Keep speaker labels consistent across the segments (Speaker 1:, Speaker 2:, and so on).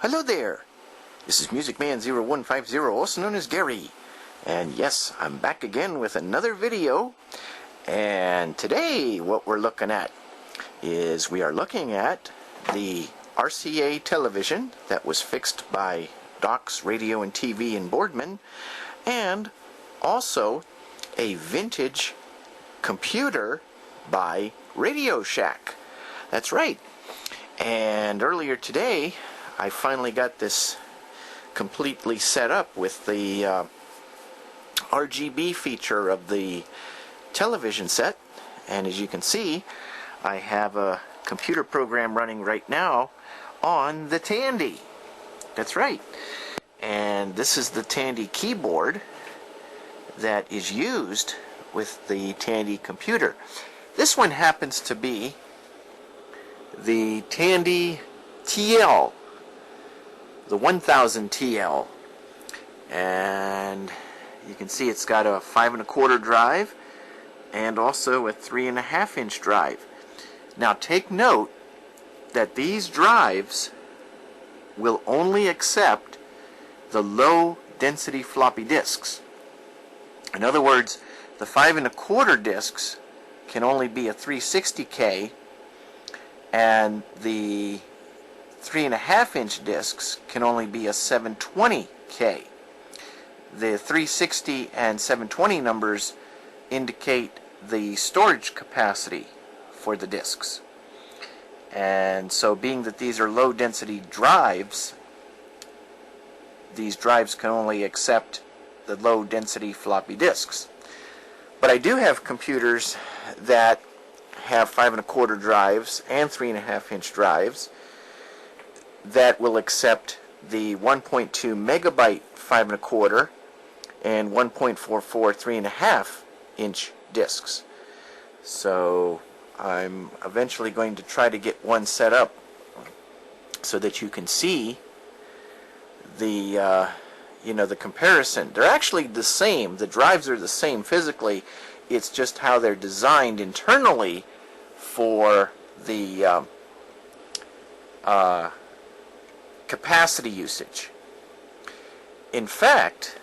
Speaker 1: Hello there, this is MusicMan0150, also known as Gary, and yes, I'm back again with another video. And today what we're looking at is we are looking at the RCA television that was fixed by Doc's Radio and TV in Boardman, and also a vintage computer by Radio Shack. That's right. And earlier today I finally got this completely set up with the RGB feature of the television set, and as you can see, I have a computer program running right now on the Tandy. That's right. And this is the Tandy keyboard that is used with the Tandy computer. This one happens to be the Tandy TL, the 1000 TL, and you can see it's got a 5 1/4 drive and also a 3 1/2 inch drive. Now take note that these drives will only accept the low density floppy disks. In other words, the 5 1/4 disks can only be a 360K, and the 3 1/2 inch discs can only be a 720K. The 360 and 720 numbers indicate the storage capacity for the discs. And so being that these are low density drives, these drives can only accept the low density floppy disks. But I do have computers that have 5 1/4 drives and 3 1/2 inch drives that will accept the 1.2 megabyte 5 1/4 and 1.44 3 1/2 inch discs. So I'm eventually going to try to get one set up so that you can see the the comparison. They're actually the same. The drives are the same physically. It's just how they're designed internally for the capacity usage. In fact,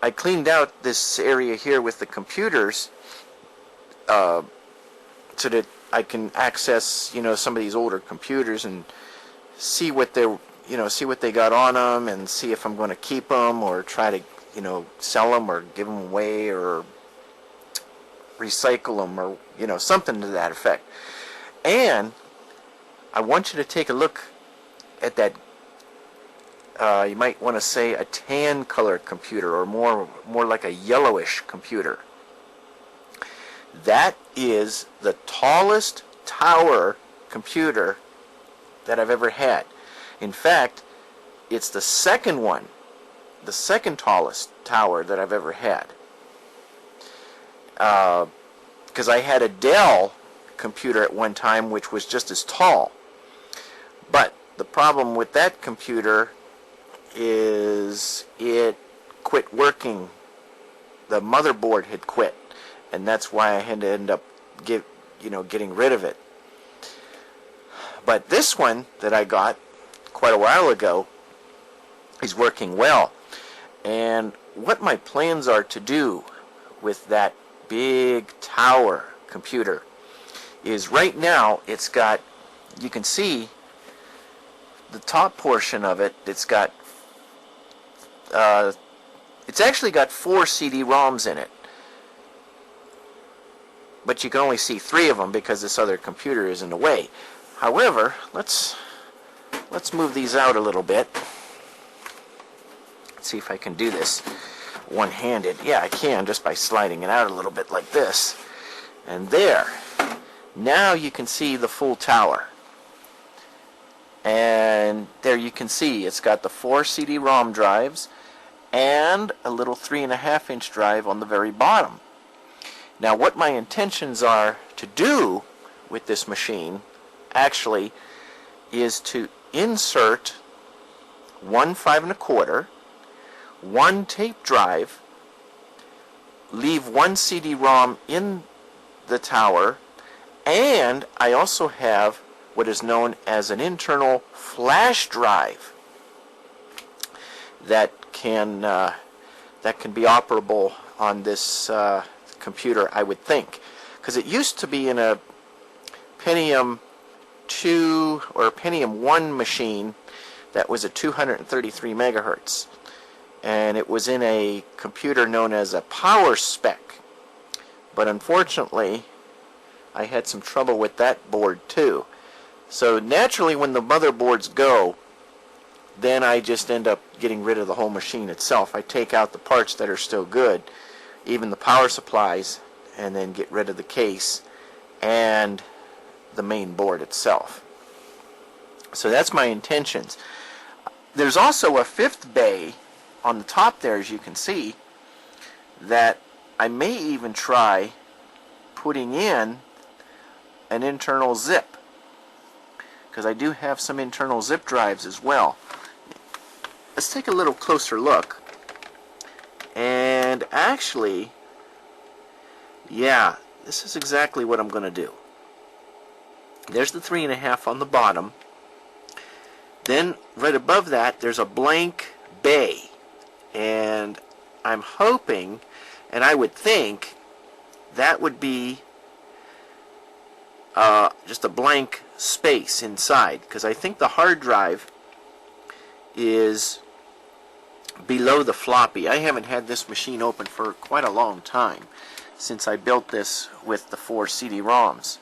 Speaker 1: I cleaned out this area here with the computers so that I can access some of these older computers and see what they're see what they got on them, and see if I'm going to keep them or try to sell them or give them away or recycle them, or something to that effect. And I want you to take a look at that, you might want to say a tan color computer, or more like a yellowish computer. That is the tallest tower computer that I've ever had. In fact, it's the second one, the second tallest tower that I've ever had. Because I had a Dell computer at one time which was just as tall. But the problem with that computer is it quit working. The motherboard had quit, and that's why I had to end up getting rid of it. But this one that I got quite a while ago is working well. And what my plans are to do with that big tower computer is, right now it's got, you can see the top portion of it, it's actually got 4 CD-ROMs in it, but you can only see 3 of them because this other computer is in the way. However, let's move these out a little bit. Let's see if I can do this one-handed. Yeah, I can, just by sliding it out a little bit like this. And there. Now you can see the full tower. And there you can see it's got the 4 CD-ROM drives and a little 3 1/2 inch drive on the very bottom. Now what my intentions are to do with this machine actually is to insert one 5 1/4, one tape drive, leave one CD-ROM in the tower, and I also have what is known as an internal flash drive that can be operable on this computer, I would think, because it used to be in a Pentium 2 or Pentium 1 machine that was at 233 megahertz, and it was in a computer known as a power spec. But unfortunately, I had some trouble with that board too. So naturally, when the motherboards go, then I just end up getting rid of the whole machine itself. I take out the parts that are still good, even the power supplies, and then get rid of the case and the main board itself. So that's my intentions. There's also a fifth bay on the top there, as you can see, that I may even try putting in an internal zip, because I do have some internal zip drives as well. Let's take a little closer look. And actually, yeah, this is exactly what I'm going to do. There's the 3.5 on the bottom. Then right above that there's a blank bay, and I'm hoping, and I would think, that would be just a blank space inside, because I think the hard drive is below the floppy. I haven't had this machine open for quite a long time, since I built this with the 4 CD-ROMs.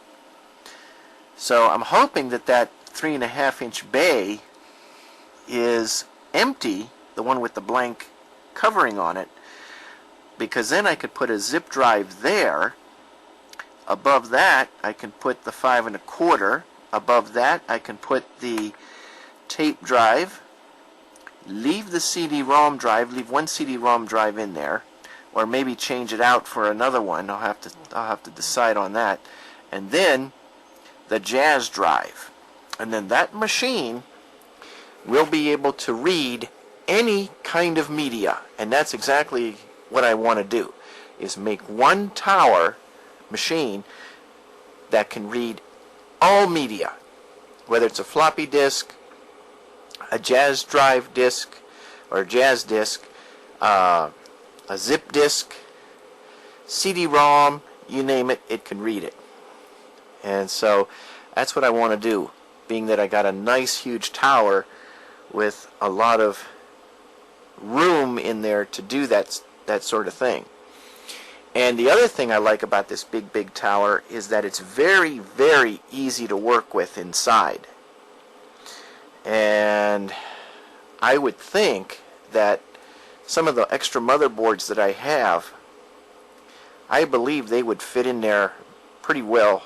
Speaker 1: So I'm hoping that that 3.5-inch bay is empty, the one with the blank covering on it, because then I could put a zip drive there. Above that I can put the 5.25. Above that I can put the tape drive, leave the CD-ROM drive, leave one CD-ROM drive in there, or maybe change it out for another one. I'll have to decide on that. And then the Jazz drive, and then that machine will be able to read any kind of media, and that's exactly what I want to do, is make one tower machine that can read all media, whether it's a floppy disk, a Jazz drive disk, or a Jazz disk, a zip disk, CD-ROM, you name it, it can read it. And so that's what I want to do, being that I got a nice huge tower with a lot of room in there to do that sort of thing. And the other thing I like about this big tower is that it's very, very easy to work with inside. And I would think that some of the extra motherboards that I have, I believe they would fit in there pretty well.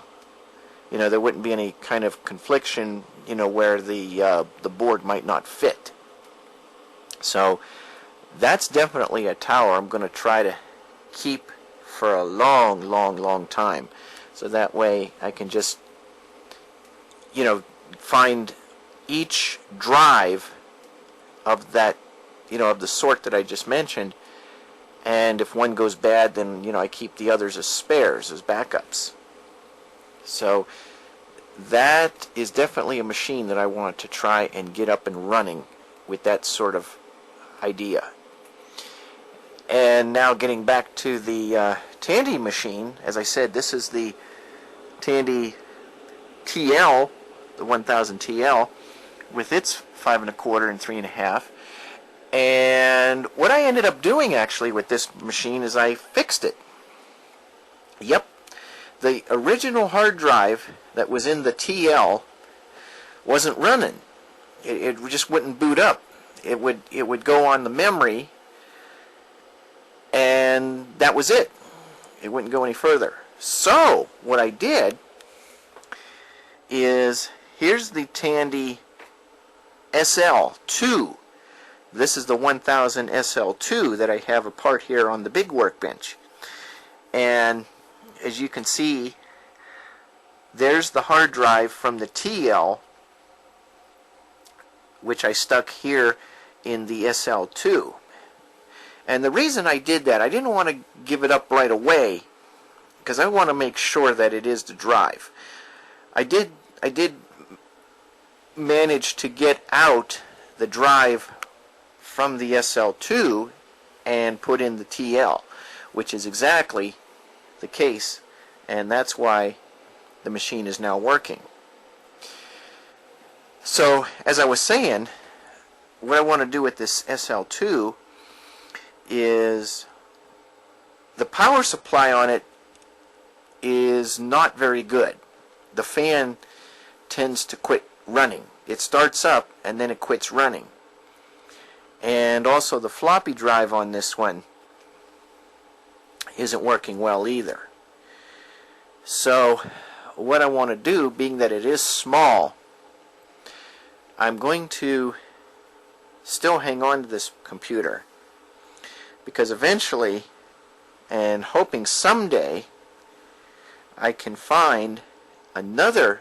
Speaker 1: You know, there wouldn't be any kind of confliction, you know, where the board might not fit. So that's definitely a tower I'm going to try to keep for a long time. So that way I can just, you know, find each drive of that, you know, of the sort that I just mentioned, and if one goes bad, then, you know, I keep the others as spares, as backups. So that is definitely a machine that I want to try and get up and running with that sort of idea. And now getting back to the Tandy machine, as I said, this is the Tandy TL, the 1000 TL, with its 5.25 and 3.5. And what I ended up doing actually with this machine is I fixed it. Yep, the original hard drive that was in the TL wasn't running. It just wouldn't boot up. It would go on the memory, and that was it. It wouldn't go any further. So what I did is, here's the Tandy SL2. This is the 1000 SL2 that I have apart here on the big workbench. And as you can see, there's the hard drive from the TL, which I stuck here in the SL2. And the reason I did that, I didn't want to give it up right away, because I want to make sure that it is the drive. I did managed to get out the drive from the SL2 and put in the TL, which is exactly the case, and that's why the machine is now working. So, as I was saying, what I want to do with this SL2 is the power supply on it is not very good. The fan tends to quit running. It starts up and then it quits running. And also the floppy drive on this one isn't working well either. So what I want to do, being that it is small, I'm going to still hang on to this computer, because eventually, and hoping someday, I can find another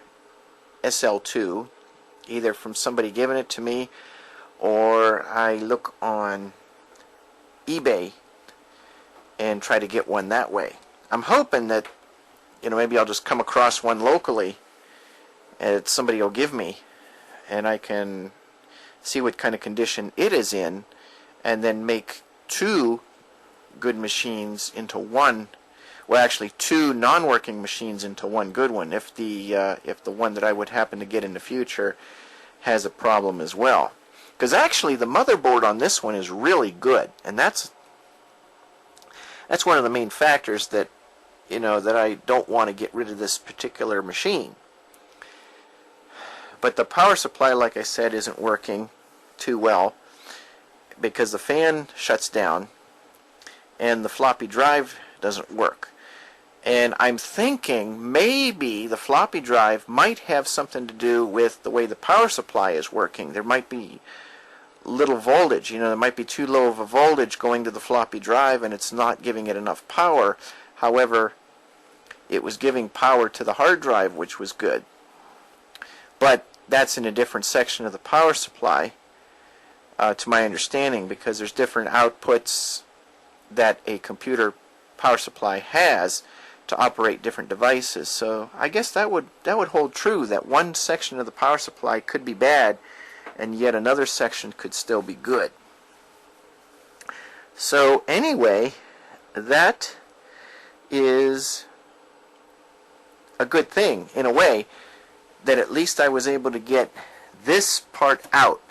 Speaker 1: SL2, either from somebody giving it to me, or I look on eBay and try to get one that way. I'm hoping that, maybe I'll just come across one locally and somebody will give me, and I can see what kind of condition it is in, and then make two good machines into one. Well, actually, two non-working machines into one good one, if the one that I would happen to get in the future has a problem as well. Because actually, the motherboard on this one is really good, and that's one of the main factors that that I don't want to get rid of this particular machine. But the power supply, like I said, isn't working too well because the fan shuts down and the floppy drive doesn't work. And I'm thinking maybe the floppy drive might have something to do with the way the power supply is working. There might be little voltage, there might be too low of a voltage going to the floppy drive and it's not giving it enough power. However, it was giving power to the hard drive, which was good. But that's in a different section of the power supply, to my understanding, because there's different outputs that a computer power supply has to operate different devices. So I guess that would hold true, that one section of the power supply could be bad and yet another section could still be good. So anyway, that is a good thing in a way, that at least I was able to get this part out.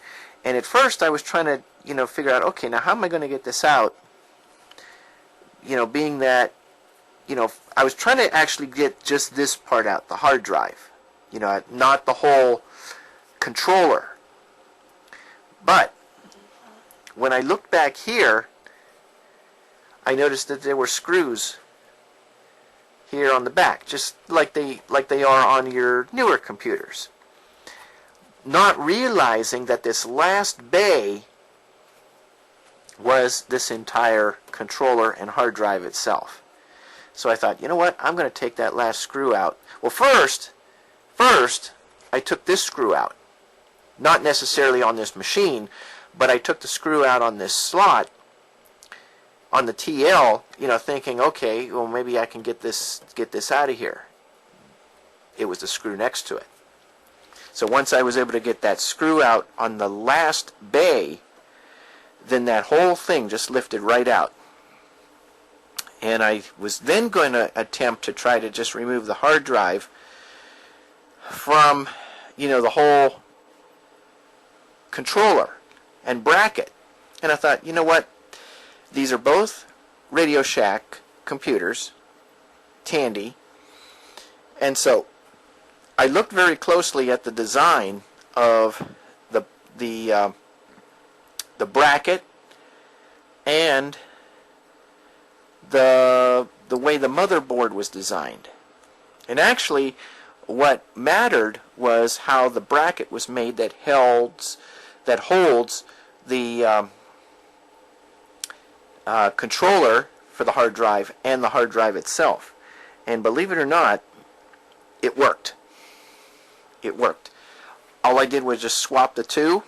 Speaker 1: And at first I was trying to figure out, okay, now how am I going to get this out, being that I was trying to actually get just this part out, the hard drive, not the whole controller. But when I looked back here, I noticed that there were screws here on the back, just like they are on your newer computers. Not realizing that this last bay was this entire controller and hard drive itself. So I thought, you know what, I'm going to take that last screw out. Well, first I took this screw out. Not necessarily on this machine, but I took the screw out on this slot on the TL, thinking, okay, well, maybe I can get this out of here. It was the screw next to it. So once I was able to get that screw out on the last bay, then that whole thing just lifted right out. And I was then going to attempt to try to just remove the hard drive from, the whole controller and bracket. And I thought, you know what? These are both Radio Shack computers, Tandy. And so I looked very closely at the design of the bracket and the way the motherboard was designed. And actually, what mattered was how the bracket was made that holds the controller for the hard drive and the hard drive itself. And believe it or not, it worked. It worked. All I did was just swap the two,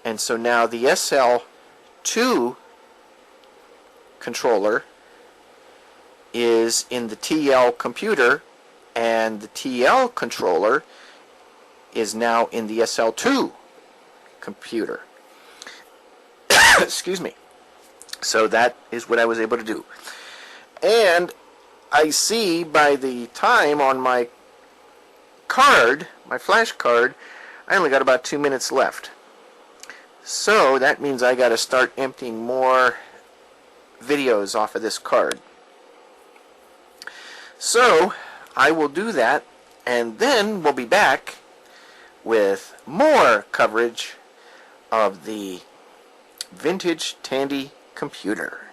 Speaker 1: and so now the SL2 controller is in the TL computer, and the TL controller is now in the SL2 computer. Excuse me. So that is what I was able to do. And I see by the time on my card, my flash card, I only got about 2 minutes left. So that means I got to start emptying more videos off of this card. So I will do that, and then we'll be back with more coverage of the vintage Tandy computer.